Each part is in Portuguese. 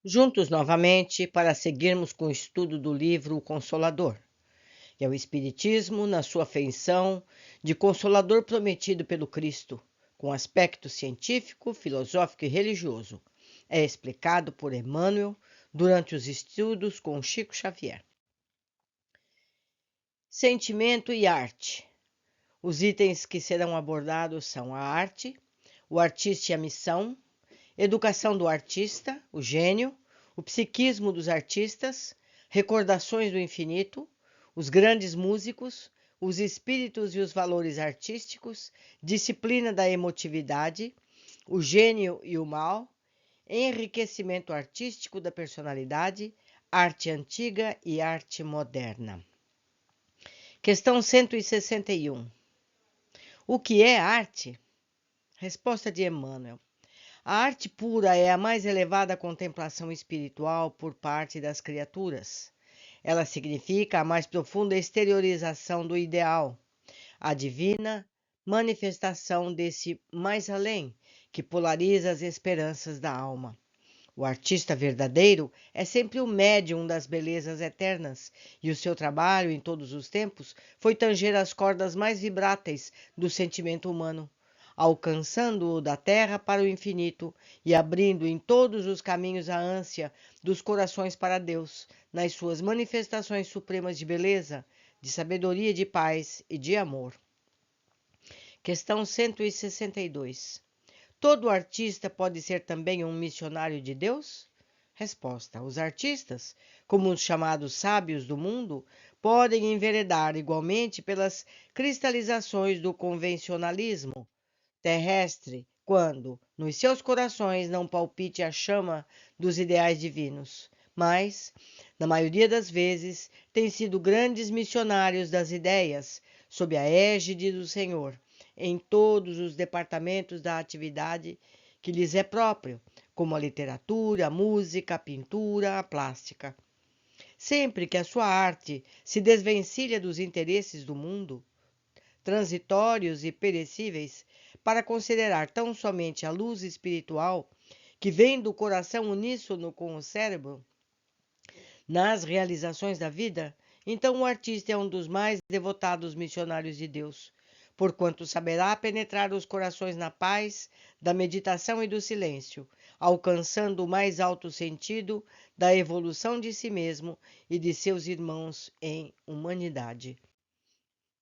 juntos novamente para seguirmos com o estudo do livro O Consolador, que é o Espiritismo na sua feição de Consolador prometido pelo Cristo, com aspecto científico, filosófico e religioso. É explicado por Emmanuel durante os estudos com Chico Xavier. Sentimento e arte. Os itens que serão abordados são a arte, o artista e a missão, educação do artista, o gênio, o psiquismo dos artistas, recordações do infinito, os grandes músicos, os espíritos e os valores artísticos, disciplina da emotividade, o gênio e o mal, enriquecimento artístico da personalidade, arte antiga e arte moderna. Questão 161. O que é arte? Resposta de Emmanuel. A arte pura é a mais elevada contemplação espiritual por parte das criaturas. Ela significa a mais profunda exteriorização do ideal, a divina manifestação desse mais além, que polariza as esperanças da alma. O artista verdadeiro é sempre o médium das belezas eternas, e o seu trabalho, em todos os tempos, foi tanger as cordas mais vibráteis do sentimento humano, alcançando-o da terra para o infinito e abrindo em todos os caminhos a ânsia dos corações para Deus, nas suas manifestações supremas de beleza, de sabedoria, de paz e de amor. Questão 162. Todo artista pode ser também um missionário de Deus? Resposta: os artistas, como os chamados sábios do mundo, podem enveredar igualmente pelas cristalizações do convencionalismo terrestre, quando nos seus corações não palpite a chama dos ideais divinos, mas, na maioria das vezes, têm sido grandes missionários das ideias, sob a égide do Senhor, em todos os departamentos da atividade que lhes é próprio, como a literatura, a música, a pintura, a plástica. Sempre que a sua arte se desvencilha dos interesses do mundo, transitórios e perecíveis, para considerar tão somente a luz espiritual que vem do coração uníssono com o cérebro nas realizações da vida, então o artista é um dos mais devotados missionários de Deus, porquanto saberá penetrar os corações na paz da meditação e do silêncio, alcançando o mais alto sentido da evolução de si mesmo e de seus irmãos em humanidade.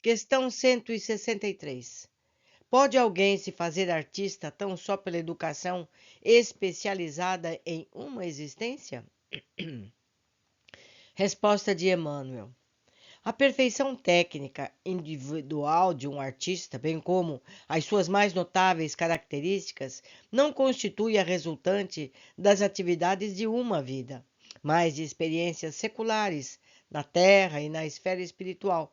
Questão 163. Pode alguém se fazer artista tão só pela educação especializada em uma existência? Resposta de Emmanuel. A perfeição técnica individual de um artista, bem como as suas mais notáveis características, não constitui a resultante das atividades de uma vida, mas de experiências seculares na terra e na esfera espiritual,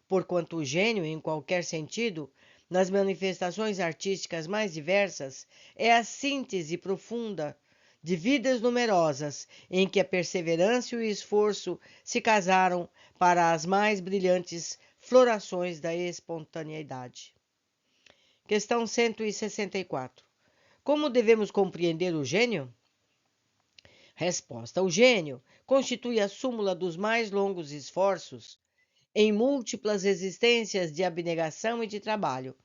porquanto o gênio, em qualquer sentido, nas manifestações artísticas mais diversas, é a síntese profunda de vidas numerosas em que a perseverança e o esforço se casaram para as mais brilhantes florações da espontaneidade. Questão 164. Como devemos compreender o gênio? Resposta: o gênio constitui a súmula dos mais longos esforços em múltiplas existências de abnegação e de trabalho,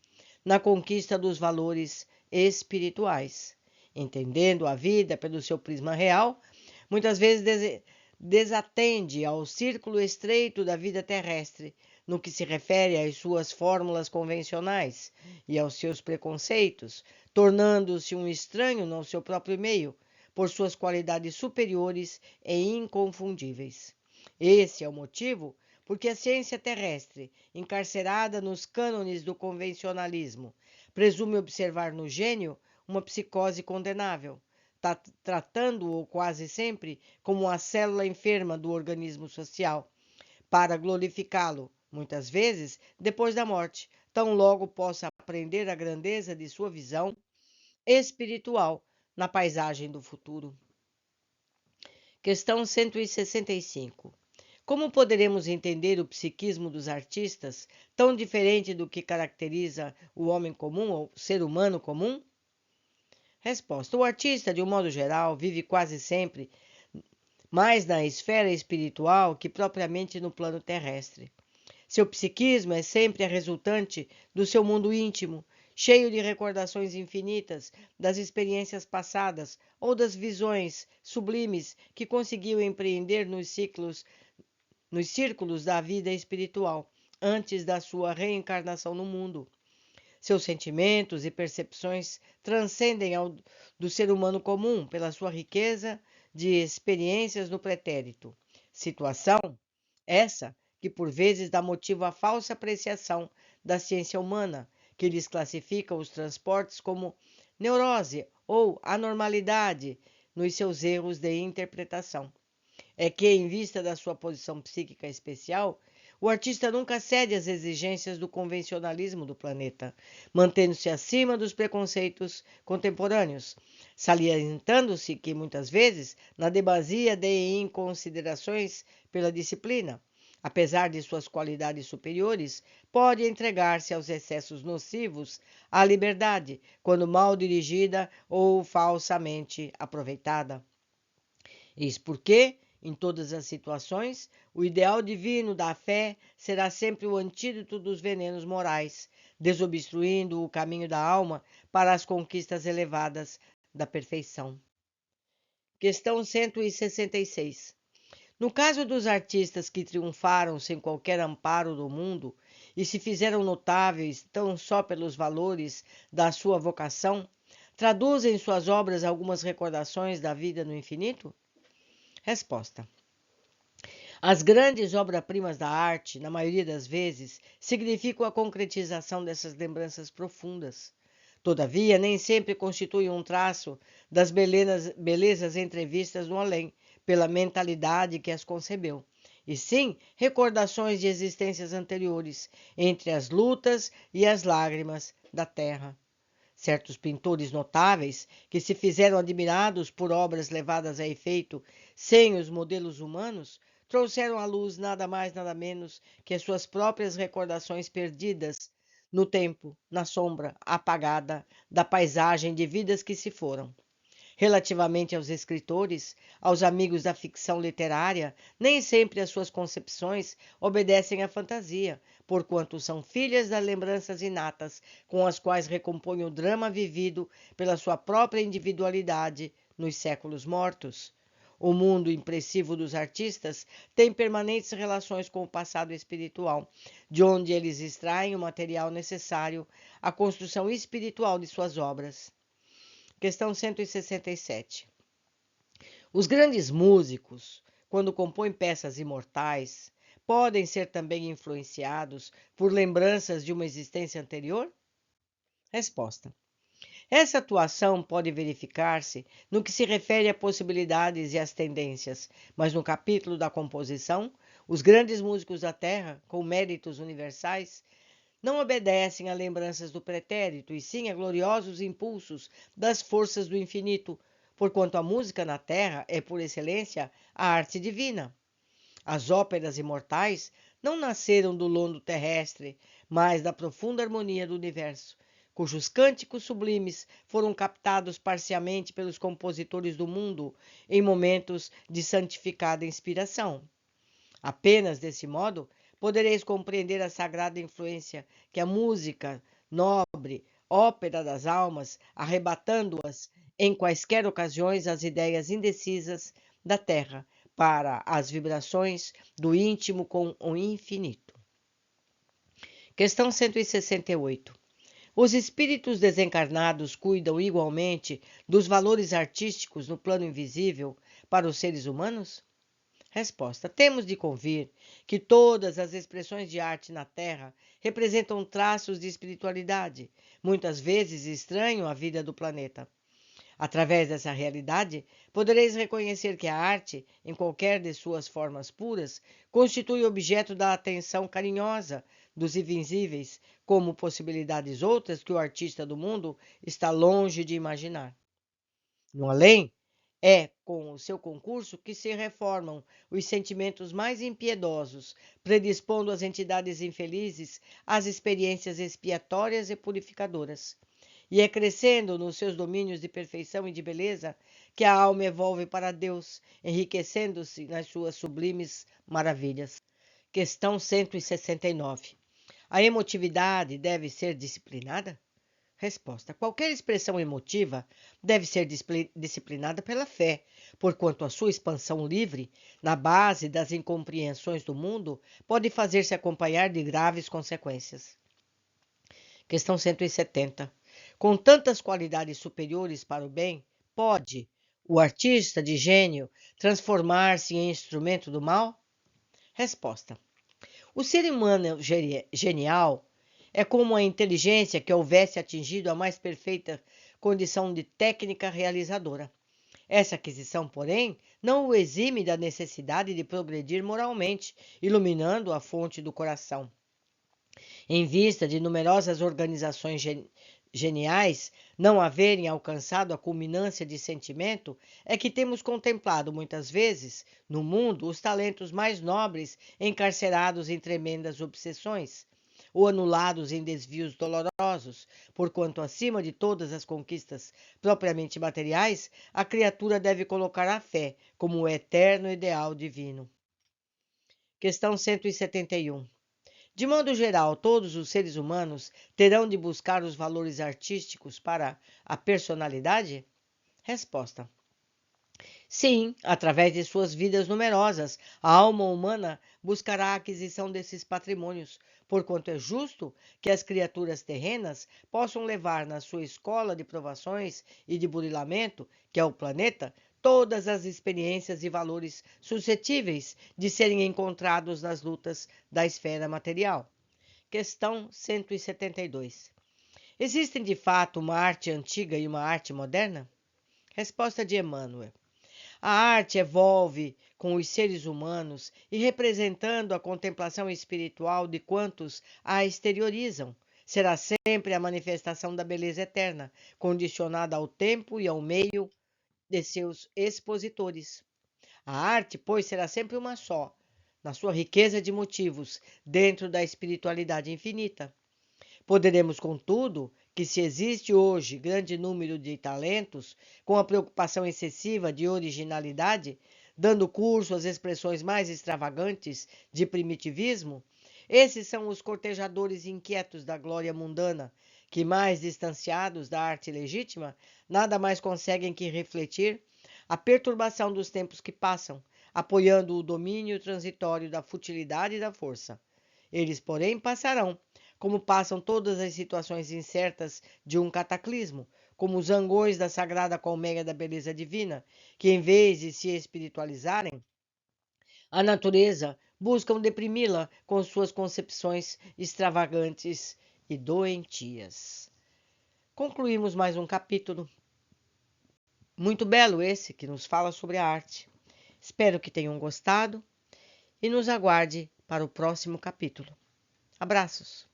na conquista dos valores espirituais. Entendendo a vida pelo seu prisma real, muitas vezes desatende ao círculo estreito da vida terrestre, no que se refere às suas fórmulas convencionais e aos seus preconceitos, tornando-se um estranho no seu próprio meio, por suas qualidades superiores e inconfundíveis. Esse é o motivo porque a ciência terrestre, encarcerada nos cânones do convencionalismo, presume observar no gênio uma psicose condenável, tratando-o quase sempre como uma célula enferma do organismo social, para glorificá-lo, muitas vezes, depois da morte, tão logo possa aprender a grandeza de sua visão espiritual na paisagem do futuro. Questão 165. Como poderemos entender o psiquismo dos artistas, tão diferente do que caracteriza o homem comum ou ser humano comum? Resposta: o artista, de um modo geral, vive quase sempre mais na esfera espiritual que propriamente no plano terrestre. Seu psiquismo é sempre a resultante do seu mundo íntimo, cheio de recordações infinitas das experiências passadas ou das visões sublimes que conseguiu empreender nos círculos da vida espiritual, antes da sua reencarnação no mundo. Seus sentimentos e percepções transcendem ao do ser humano comum pela sua riqueza de experiências no pretérito. Situação essa que por vezes dá motivo à falsa apreciação da ciência humana, que lhes classifica os transportes como neurose ou anormalidade nos seus erros de interpretação. É que, em vista da sua posição psíquica especial, o artista nunca cede às exigências do convencionalismo do planeta, mantendo-se acima dos preconceitos contemporâneos, salientando-se que, muitas vezes, na demasia de inconsiderações pela disciplina, apesar de suas qualidades superiores, pode entregar-se aos excessos nocivos à liberdade, quando mal dirigida ou falsamente aproveitada. Eis porque, em todas as situações, o ideal divino da fé será sempre o antídoto dos venenos morais, desobstruindo o caminho da alma para as conquistas elevadas da perfeição. Questão 166. No caso dos artistas que triunfaram sem qualquer amparo do mundo e se fizeram notáveis tão só pelos valores da sua vocação, traduzem em suas obras algumas recordações da vida no infinito? Resposta: as grandes obras-primas da arte, na maioria das vezes, significam a concretização dessas lembranças profundas. Todavia, nem sempre constituem um traço das belezas entrevistas no além, pela mentalidade que as concebeu, e sim recordações de existências anteriores, entre as lutas e as lágrimas da terra. Certos pintores notáveis, que se fizeram admirados por obras levadas a efeito sem os modelos humanos, trouxeram à luz nada mais nada menos que as suas próprias recordações perdidas no tempo, na sombra apagada da paisagem de vidas que se foram. Relativamente aos escritores, aos amigos da ficção literária, nem sempre as suas concepções obedecem à fantasia, porquanto são filhas das lembranças inatas com as quais recompõe o drama vivido pela sua própria individualidade nos séculos mortos. O mundo impressivo dos artistas tem permanentes relações com o passado espiritual, de onde eles extraem o material necessário à construção espiritual de suas obras. Questão 167. Os grandes músicos, quando compõem peças imortais, podem ser também influenciados por lembranças de uma existência anterior? Resposta: essa atuação pode verificar-se no que se refere a possibilidades e às tendências, mas no capítulo da composição, os grandes músicos da Terra, com méritos universais, não obedecem a lembranças do pretérito, e sim a gloriosos impulsos das forças do infinito, porquanto a música na Terra é, por excelência, a arte divina. As óperas imortais não nasceram do londo terrestre, mas da profunda harmonia do universo, cujos cânticos sublimes foram captados parcialmente pelos compositores do mundo em momentos de santificada inspiração. Apenas desse modo podereis compreender a sagrada influência que a música nobre, ópera das almas, arrebatando-as em quaisquer ocasiões às ideias indecisas da terra, para as vibrações do íntimo com o infinito. Questão 168. Os espíritos desencarnados cuidam igualmente dos valores artísticos no plano invisível para os seres humanos? Resposta: temos de convir que todas as expressões de arte na Terra representam traços de espiritualidade, muitas vezes estranho à vida do planeta. Através dessa realidade, podereis reconhecer que a arte, em qualquer de suas formas puras, constitui objeto da atenção carinhosa dos invisíveis, como possibilidades outras que o artista do mundo está longe de imaginar. No além, é com o seu concurso que se reformam os sentimentos mais impiedosos, predispondo as entidades infelizes às experiências expiatórias e purificadoras. e é crescendo nos seus domínios de perfeição e de beleza que a alma evolve para Deus, enriquecendo-se nas suas sublimes maravilhas. Questão 169. A emotividade deve ser disciplinada? Resposta: qualquer expressão emotiva deve ser disciplinada pela fé, porquanto a sua expansão livre, na base das incompreensões do mundo, pode fazer-se acompanhar de graves consequências. Questão 170. Com tantas qualidades superiores para o bem, pode o artista de gênio transformar-se em instrumento do mal? Resposta: o ser humano genial é como a inteligência que houvesse atingido a mais perfeita condição de técnica realizadora. Essa aquisição, porém, não o exime da necessidade de progredir moralmente, iluminando a fonte do coração. Em vista de numerosas organizações geniais não haverem alcançado a culminância de sentimento, é que temos contemplado muitas vezes, no mundo, os talentos mais nobres encarcerados em tremendas obsessões, ou anulados em desvios dolorosos, porquanto, acima de todas as conquistas propriamente materiais, a criatura deve colocar a fé como o eterno ideal divino. Questão 171. De modo geral, todos os seres humanos terão de buscar os valores artísticos para a personalidade? Resposta: sim, através de suas vidas numerosas, a alma humana buscará a aquisição desses patrimônios, porquanto é justo que as criaturas terrenas possam levar na sua escola de provações e de burilamento, que é o planeta, todas as experiências e valores suscetíveis de serem encontrados nas lutas da esfera material. Questão 172. Existem de fato uma arte antiga e uma arte moderna? Resposta de Emmanuel: a arte evolve com os seres humanos e representando a contemplação espiritual de quantos a exteriorizam. Será sempre a manifestação da beleza eterna, condicionada ao tempo e ao meio de seus expositores. A arte, pois, será sempre uma só, na sua riqueza de motivos, dentro da espiritualidade infinita. Poderemos, contudo, que se existe hoje grande número de talentos, com a preocupação excessiva de originalidade, dando curso às expressões mais extravagantes de primitivismo, esses são os cortejadores inquietos da glória mundana, que, mais distanciados da arte legítima, nada mais conseguem que refletir a perturbação dos tempos que passam, apoiando o domínio transitório da futilidade e da força. Eles, porém, passarão, como passam todas as situações incertas de um cataclismo, como os zangões da sagrada colmeia da beleza divina, que, em vez de se espiritualizarem, a natureza buscam deprimi-la com suas concepções extravagantes e doentias. Concluímos mais um capítulo. Muito belo esse, que nos fala sobre a arte. Espero que tenham gostado e nos aguarde para o próximo capítulo. Abraços!